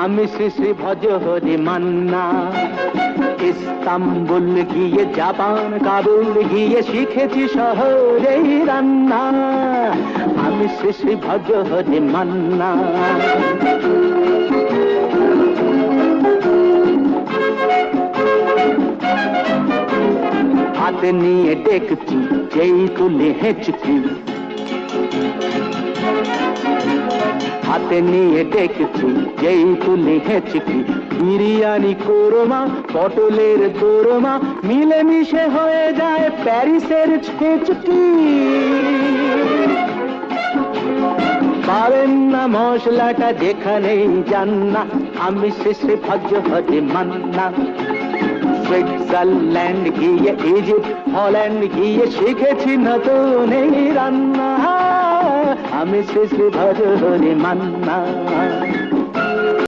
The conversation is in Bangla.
আমি শ্রী শ্রী ভজ হরি মান্না। ইস্তাম্বুল গিয়ে জাপান কাবুল গিয়ে শিখেছি শহরেই রান্না। আমি শ্রী শ্রী ভজ হরি মান্না। হাতে নিয়ে ডেকছি যেই তুলে হেঁচকি, হাতে নিয়ে ডেকছি যেই তুলে হেঁচকি। বিরিয়ানি কোরমা পটলের কোরমা মিলেমিশে হয়ে যায় প্যারিসের ছেচকি। পাবেন না মশলাটা যেখানেই যান না। আমি শেষে ভজ হরি মান্না। সুইজারল্যান্ড গিয়ে ইজিপ্ট হল্যান্ড গিয়ে শিখেছি নতুন এই রান্না। আমি শ্রী শ্রী ভজ হরি মান্না।